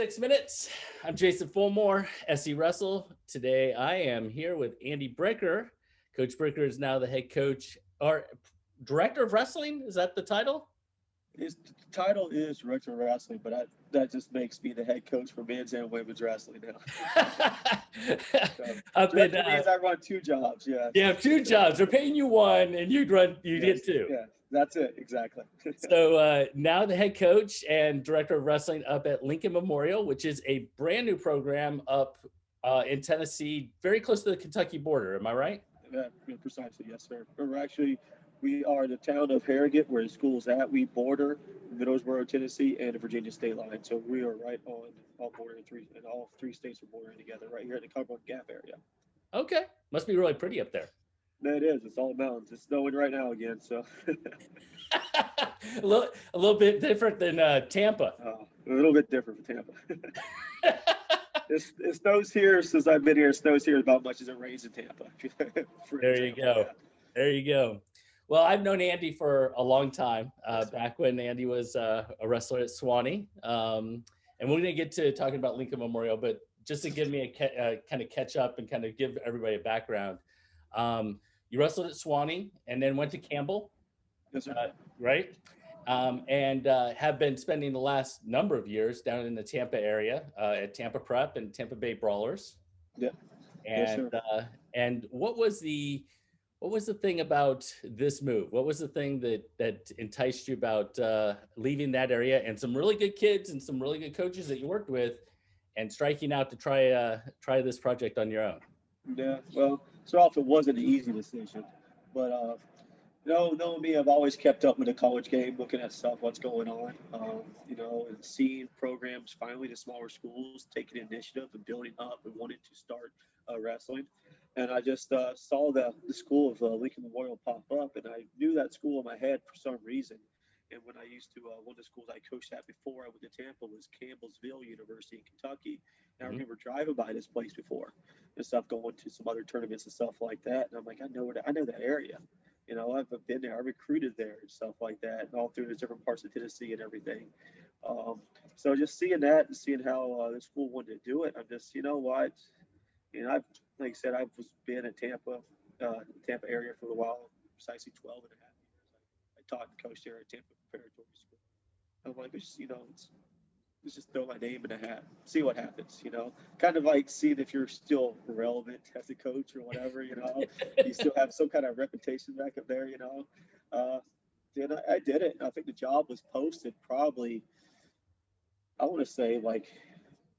6 minutes. I'm Jason Fulmore, SE Wrestle. Today I am here with Andy Brinker. Coach Brinker is now the head coach or director of wrestling. Is that the title? His title is director of wrestling, but that just makes me the head coach for men's and women's wrestling now. So Up in, director means I run two jobs. Yeah. you have two jobs. They're paying you one, and you Yes. did two. Yeah. That's it. Exactly. So now the head coach and director of wrestling up at Lincoln Memorial, which is a brand new program up in Tennessee, very close to the Kentucky border. Am I right? Yeah, precisely. Yes, sir. We are the town of Harrogate, where the school's at. We border Middlesboro, Tennessee, and the Virginia state line. So we are right on all bordering and all three states are bordering together right here in the Cumberland Gap area. Okay, must be really pretty up there. It is. It's all mountains. It's snowing right now again. So a little bit different than Tampa. a little bit different for Tampa. It snows here since I've been here. It snows here about as much as it rains in Tampa. For There you example, go. yeah. There you go. Well, I've known Andy for a long time, back when Andy was a wrestler at Swanee. And we're going to get to talking about Lincoln Memorial, but just to give me a kind of catch up and kind of give everybody a background. You wrestled at Swanee and then went to Campbell, Yes, sir. right? And have been spending the last number of years down in the Tampa area at Tampa Prep and Tampa Bay Brawlers. Yeah. Yes, And sir. and what was the thing about this move? What was the thing that enticed you about leaving that area and some really good kids and some really good coaches that you worked with, and striking out to try this project on your own? Yeah. Well, so off it wasn't an easy decision, but knowing me, I've always kept up with the college game, looking at stuff, what's going on, and seeing programs finally the smaller schools taking initiative and building up and wanting to start wrestling. And I just saw the school of Lincoln Memorial pop up, and I knew that school in my head for some reason. And when I used to, one of the schools I coached at before I went to Tampa was Campbellsville University in Kentucky. And I Mhm. remember driving by this place before and stuff, going to some other tournaments and stuff like that. And I'm like, I know that area. I've been there, I recruited there and stuff like that, and all through the different parts of Tennessee and everything. Um, so just seeing that and seeing how the school wanted to do it, I'm just, what, I've, like I said, I was been at Tampa area for a while, precisely 12 and a half years. I taught and coached there at Tampa Preparatory School. I'm like, let's just throw my name in a hat, see what happens, kind of like seeing if you're still relevant as a coach or whatever, you still have some kind of reputation back up there, Uh, then I did it. I think the job was posted probably, I want to say like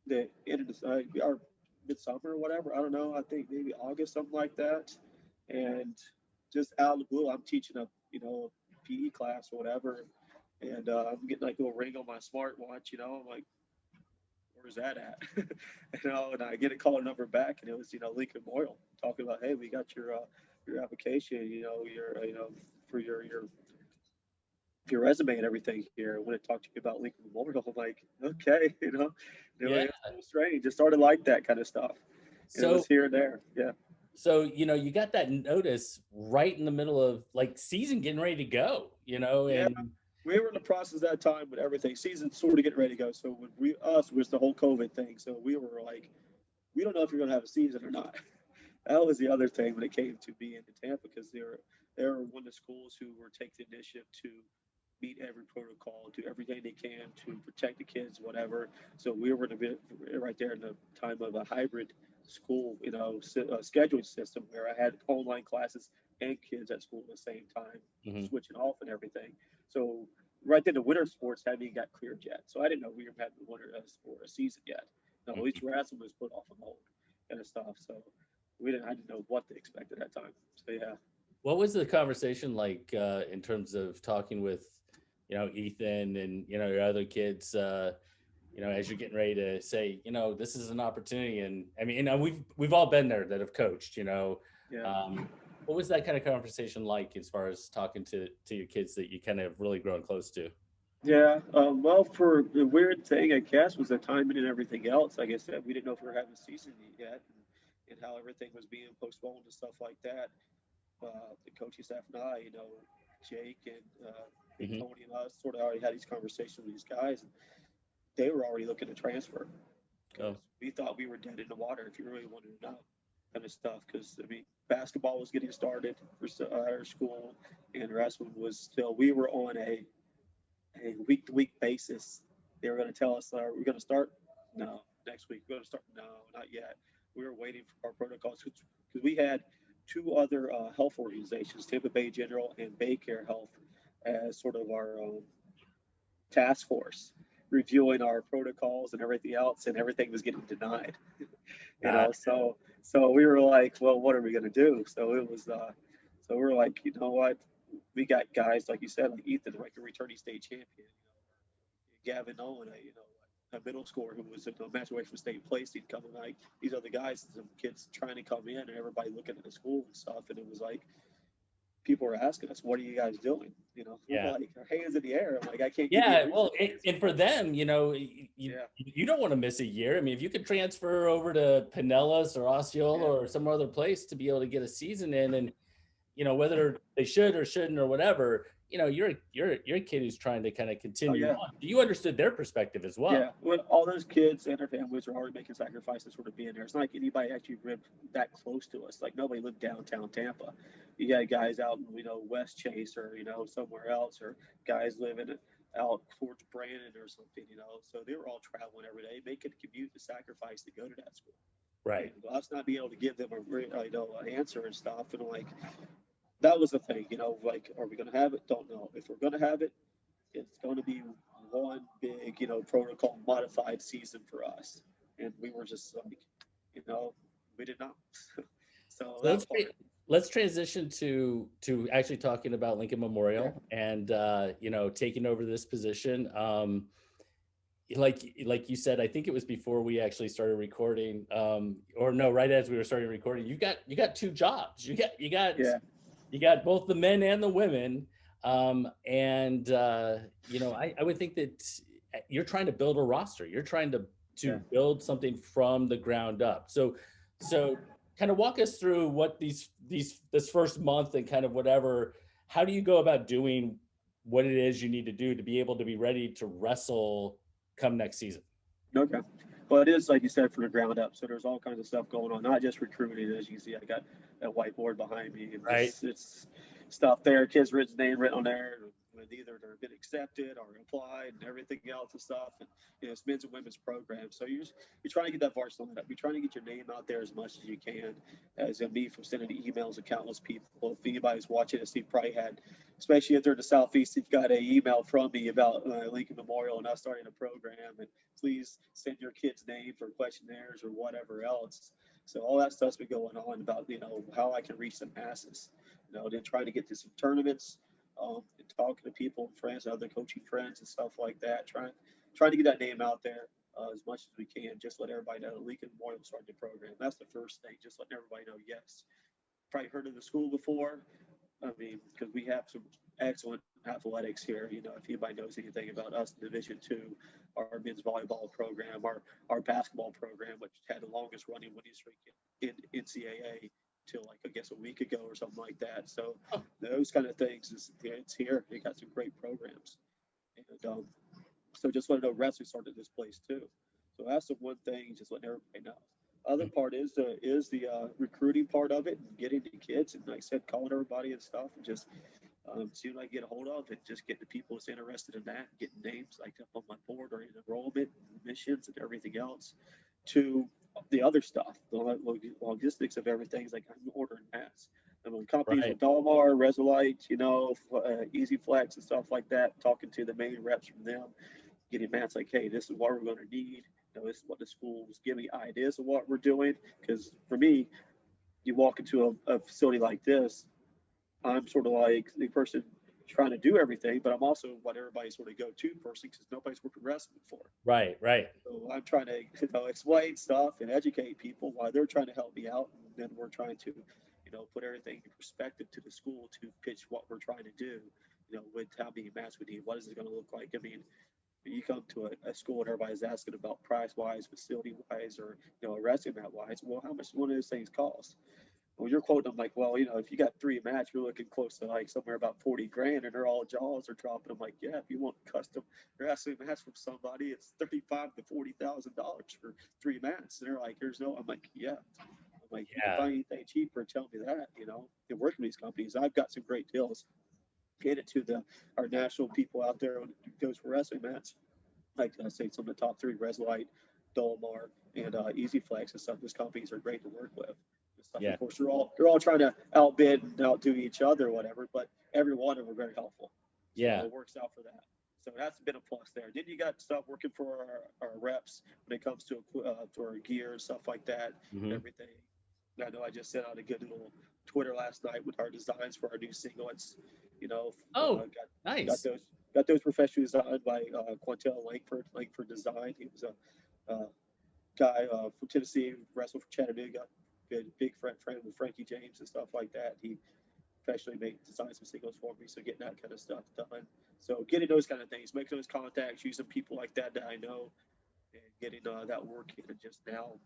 the end of or midsummer or whatever. I don't know. I think maybe August, something like that. And just out of the blue, I'm teaching a PE class or whatever. And I'm getting like a little ring on my smartwatch, I'm like, where's that at? And I get a call number back, and it was Lincoln Memorial talking about, hey, we got your application, your for your resume and everything here. I want to talk to you about Lincoln Memorial. I'm like, okay, Yeah. it's a little strange. It started like that kind of stuff, and it So was here and there. Yeah. so you got that notice right in the middle of like season getting ready to go, Yeah, and we were in the process of that time with everything. Season sort of getting ready to go. So when us was the whole COVID thing. So we were like, we don't know if you're going to have a season or not. That was the other thing when it came to being in Tampa, because they were one of the schools who were taking the initiative to meet every protocol, do everything they can to protect the kids, whatever. So we were in a bit right there in the time of a hybrid school, scheduling system where I had online classes and kids at school at the same time, Mhm. switching off and everything. So right then the winter sports hadn't even got cleared yet. So I didn't know we were having the winter sport a season yet. No, at least Mhm. wrestling was put off of hold kind of stuff. So I didn't know what to expect at that time. So yeah. What was the conversation like in terms of talking with, Ethan and your other kids, as you're getting ready to say, this is an opportunity, and I mean, we've all been there that have coached, Yeah. um, what was that kind of conversation like as far as talking to your kids that you kind of really grown close to? Yeah. Well, for the weird thing, I guess, was the timing and everything else. Like I said, we didn't know if we were having a season yet, and how everything was being postponed and stuff like that. The coaching staff and I, Jake and Hmm. Tony and us, sort of already had these conversations with these guys. they were already looking to transfer because Oh, we thought we were dead in the water if you really wanted to know kind of stuff. Because I mean, basketball was getting started for our school, and wrestling was still. We were on a week to week basis. They were going to tell us, we're going to start? No. Next week, we're going to start? No, not yet. We were waiting for our protocols because we had two other health organizations, Tampa Bay General and Baycare Health, as sort of our task force, reviewing our protocols and everything else, and everything was getting denied. God. So we were like, well, what are we going to do? So it was, so we were like, you know what? We got guys like you said, like Ethan, like a returning state champion. Gavin Owen, a middle schooler who was in a match away from state place. He'd come and like these other guys, some kids trying to come in, and everybody looking at the school and stuff. And it was like people were asking us, "What are you guys doing?" We're Yeah. like our hands in the air. I'm like, I can't give you a Yeah, reason well, why. It's and for them, yeah, you don't want to miss a year. I mean, if you could transfer over to Pinellas or Osceola yeah, or some other place to be able to get a season in, and whether they should or shouldn't or whatever, you're a kid who's trying to kind of oh continue yeah. on. You understood their perspective as Yeah, well. well, all those kids and their families are already making sacrifices sort of being there. It's not like anybody actually lived that close to us. Like nobody lived downtown Tampa. You got guys out in West Chase or somewhere else, or guys living out towards Brandon or something. So they were all traveling every day, making a commute to sacrifice to go to that school. And Right. us not being able to give them an answer and stuff, and like that was the thing. Like, are we going to have it? Don't know. If we're going to have it, it's going to be one big, protocol modified season for us. And we were just like, we did not. So So that part. let's transition to actually talking about Lincoln Yeah. Memorial and taking over this position. Like you said, I think it was before we actually started recording, or no, right as we were starting recording. You got two jobs. Yeah. You got both the men and the women, and I would think that you're trying to build a roster. You're trying Yeah. to build something from the ground up. So kind of walk us through what this first month and kind of whatever. How do you go about doing what it is you need to do to be able to be ready to wrestle come next season? Okay. Well, it is like you said from the ground up. So there's all kinds of stuff going on, not just recruiting. As you can see, I got that whiteboard behind me, and Right. it's stuff there. Kids' written name written on there, with either they've been accepted or applied, and everything else and stuff. And it's men's and women's programs. So you're trying to get that varsity lined up. You're trying to get your name out there as much as you can. As in me from sending emails to countless people. If anybody's watching this, he probably had, especially if they're in the southeast, you've got an email from me about Lincoln Memorial and us starting a program, and please send your kid's name for questionnaires or whatever else. So all that stuff's been going on about how I can reach the masses. Then trying to get to some tournaments, and talking to people and friends, other coaching friends and stuff like that. Trying to get that name out there as much as we can. Just let everybody know Lincoln Memorial started the program. That's the first thing. Just letting everybody know. Yes, probably heard of the school before. I mean, because we have some excellent athletics here. If anybody knows anything about us, Division II, our men's volleyball program, our basketball program, which had the longest running winning streak in NCAA till like I guess a week ago or something like that. So those kind of things it's here. They got some great programs, and so just want to know wrestling started this place too. So that's the one thing, just letting everybody know. Other part is the recruiting part of it, and getting the kids, and like I said, calling everybody and stuff, and just see what I get a hold of, and just getting the people that's interested in that, getting names like up on my board or in enrollment, and admissions, and everything else. To the other stuff, the logistics of everything is like I'm ordering mats. I mean, companies Right. with Dalmar, Resolite, Easy Flex and stuff like that. Talking to the main reps from them, getting mats like, hey, this is what we're going to need. This is what the school's giving ideas of what we're doing. Because for me, you walk into a facility like this, I'm sort of like the person trying to do everything, but I'm also what everybody sort of go to person because nobody's worked with wrestling before. Right. Right. So I'm trying to explain stuff and educate people while they're trying to help me out, and then we're trying to put everything in perspective to the school to pitch what we're trying to do. With how many mats we need, what is it going to look like? I mean, you come to a school and everybody's asking about price wise, facility wise, or a wrestling mat wise. Well, how much one of those things cost? Well, you're quoting them like, well, if you got three match, you're looking close to like somewhere about 40 grand, and they're all jaws are dropping. I'm like, yeah, if you want custom wrestling match from somebody, it's 35 to $40,000 for three mats. And they're like, there's no. I'm like, yeah. I'm like, you can Yeah. find anything cheaper. Tell me that. And working with these companies, I've got some great deals. Get it to the our national people out there when it goes for wrestling mats. Like I say, some of the top three, Reslite, Dolmar, and Easy Flex and stuff. Those companies are great to work with. And stuff. Yeah. Of course, they're all trying to outbid and outdo each other, or whatever. But every one of them are very helpful. So Yeah. it works out for that. So that's been a plus there. Then you got stuff working for our reps when it comes to our gear and stuff like that and Hmm. everything. I know I just sent out a good little Twitter last night with our designs for our new single. It's Oh, got nice. those professionally designed by Quantel Langford Design. He was a guy from Tennessee, wrestled for Chattanooga, good big friend with Frankie James and stuff like that. He professionally made design some singles for me, so getting that kind of stuff done. So getting those kind of things, making those contacts, using people like that I know, and getting that work in, and just now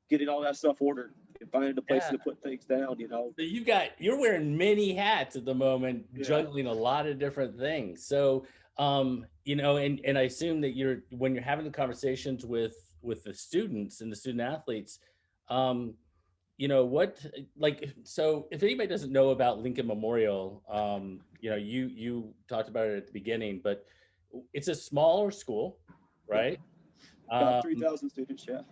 getting all that stuff ordered and finding the places Yeah. to put things down. So you're wearing many hats at the moment, Yeah. juggling a lot of different things. So, and I assume that when you're having the conversations with the students and the student athletes, um, what like so if anybody doesn't know about Lincoln Memorial, you talked about it at the beginning, but it's a smaller school, Yep. right? About Um, 3,000 students. Yeah.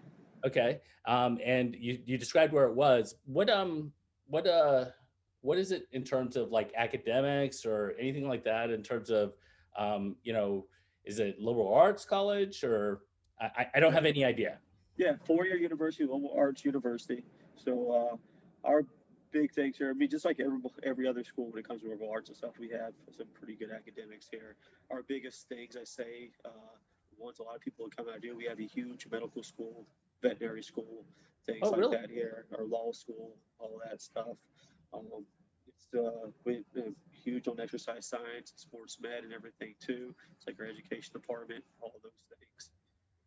Okay. And you described where it was. What what is it in terms of like academics or anything like that in terms of is it liberal arts college or I don't Yeah. have any idea. Yeah, 4-year university, liberal arts university. So our big things here, I mean, just like every other school when it comes to liberal arts and stuff, we have some pretty good academics here. Our biggest things, I say, ones a lot of people come out here, we have a huge medical school, veterinary school, things Oh, like really? that here, our law school, all that stuff. Um, we're huge on exercise science, sports med, and everything too. It's like our education department, all those things.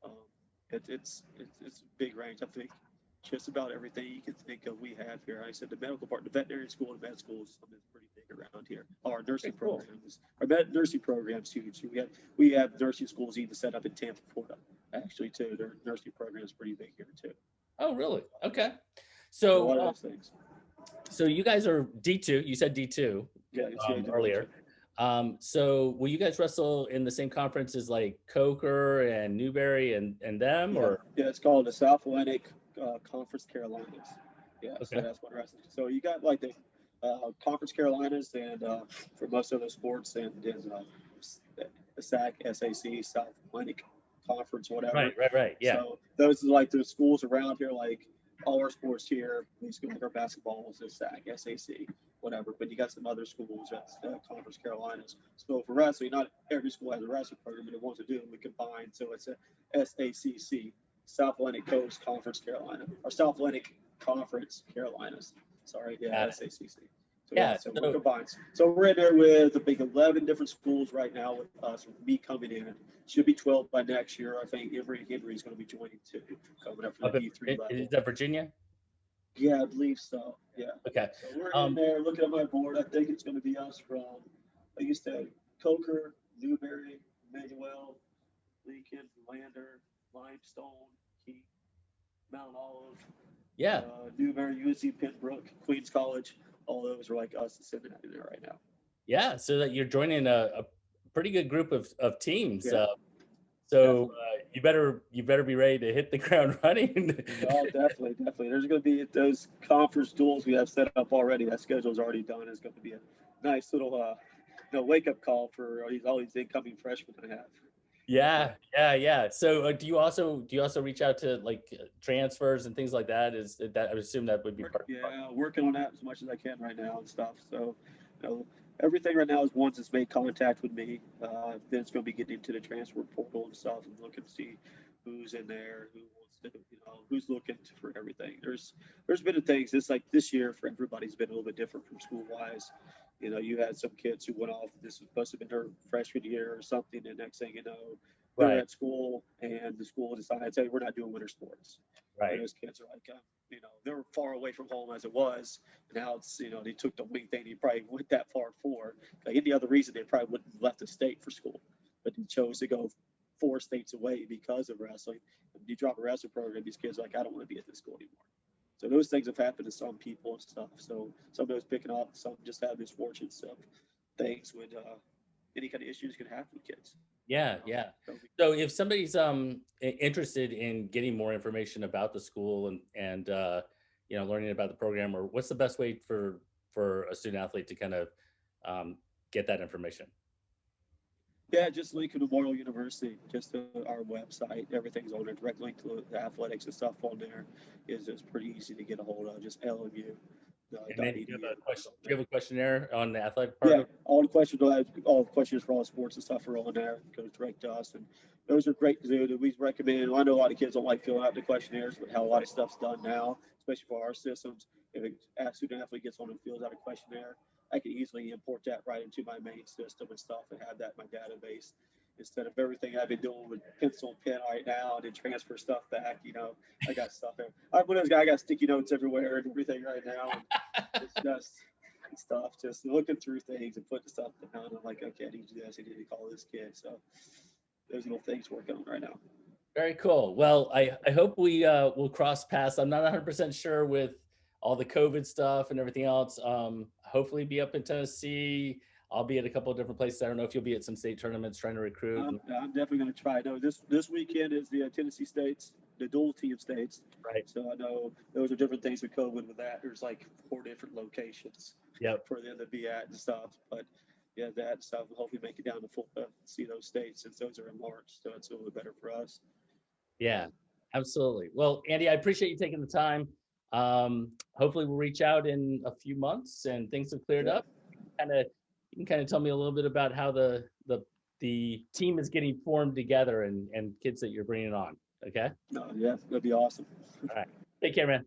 Um, it's a big range. I think just about everything you can think of we have here. Like I said the medical part, the veterinary school and med school is something that's pretty big around here. Our nursing Very cool. programs, our nursing programs huge. We have nursing schools even set up in Tampa, Florida, actually too. Their nursing program is pretty big here too. Oh, really? Okay. So a So lot of those things. so you guys are D2. You said D2 Yeah, it's yeah, division. earlier. So will you guys wrestle in the same conference as like Coker and Newberry and them Yeah, or yeah. It's called the South Atlantic Conference Carolinas. Yeah, so okay. that's what wrestling. So you got like the Conference Carolinas and for most other sports and the SAC, South Atlantic Conference, Right, whatever. right, right. Yeah. So those are like the schools around here, like all our sports here, basically like our basketball is the SAC, whatever. But you got some other schools that's Conference Carolinas. So for wrestling, not every school has a wrestling program, but it wants to do it. We combine, so it's a SACC, South Atlantic Coast Conference Carolina, or South Atlantic Conference Carolinas. Sorry, yeah, Got it. SACC. So yeah, Yeah. so we're So combined. So we're in there with I think 11 different schools right now with us. With me coming in, should be 12 by next year. I think Henry is going to be joining too, coming up for the up D3 is level. that Virginia? Yeah, I believe so. Yeah. Okay. So we're in Um, there looking at my board. I think it's going to be us from, like you said, Coker, Newberry, Manuel, Lincoln, Lander, Limestone, Keith, Mount Olive, yeah. Newberry, UNC Pembroke, Queens College. All those are like us sitting in there right now. Yeah. So that you're joining a pretty good group of teams. Yeah, So definitely. you better be ready to hit the ground running. Oh, definitely, definitely. There's going to be those conference duels we have set up already. That schedule's already done. It's going to be a nice little, wake up call for all these incoming freshmen I have. So, Yeah, yeah, yeah. So do you also reach out to like transfers and things like that? Is that I would assume that would be part of the yeah, working on that as much as I can right now and stuff. So, you know, everything right now is once it's made contact with me, then it's going to be getting into the transfer portal and stuff and looking to see who's in there, who wants to, who's looking for everything. There's been things. It's like this year for everybody's been a little bit different from school wise. You had some kids who went off. This was supposed to have been their freshman year or something. And next thing you know, they're right, at school and the school decides, hey, we're not doing winter sports. And right. those kids are like, they were far away from home as it was. And now it's, they took the only thing they probably went that far for. Like any other reason, they probably wouldn't have left the state for school, but they chose to go 4 states away because of wrestling. When you drop a wrestling program, these kids are like, I don't want to be at this school anymore. So those things have happened to some people and stuff. So some of those picking up, some just have misfortunes of things when any kind of issues can happen with kids. Yeah, You know, yeah. so So if somebody's interested in getting more information about the school and learning about the program, or what's the best way for a student athlete to kind of um, get that information? yeah, just link to Memorial University, just our website. Everything's on there. Direct link to the athletics and stuff on there is just pretty easy to get a hold of. Just LMU. And then Dot do you edu have a is question? on Do you there. have a questionnaire on the athletic part Yeah, of? all the questions for all sports and stuff are on there. Goes direct to us, and those are great to do. We recommend. I know a lot of kids don't like filling out the questionnaires, but how a lot of stuff's done now, especially for our systems. If a student athlete gets on and fills out a questionnaire, I can easily import that right into my main system and stuff, and have that in my database instead of everything I've been doing with pencil and pen right now, and then transfer stuff back. I got stuff there. I'm one of those guys. I got sticky notes everywhere and everything right now. And it's just and stuff, just looking through things and putting stuff down. I'm like, okay, I need to do this. I need to call this kid. So those little things working on right now. Very cool. Well, I hope we will cross paths. I'm not 100% sure with all the COVID stuff and everything else. Hopefully, be up in Tennessee. I'll be at a couple of different places. I don't know if you'll be at some state tournaments trying to recruit. I'm definitely going to try. No, this weekend is the Tennessee states, the dual team states. Right. So I know those are different things with COVID with that. There's like 4 different locations Yep. for them to be at and stuff. But yeah, that stuff will hopefully make it down to see those states since those are in March. So it's a little bit better for us. Yeah, absolutely. Well, Andy, I appreciate you taking the time. Hopefully, we'll reach out in a few months and things have cleared Yeah. up. You can kind of tell me a little bit about how the team is getting formed together and kids that you're bringing on. Okay. No, yeah, that'd be awesome. All right. Take care, man.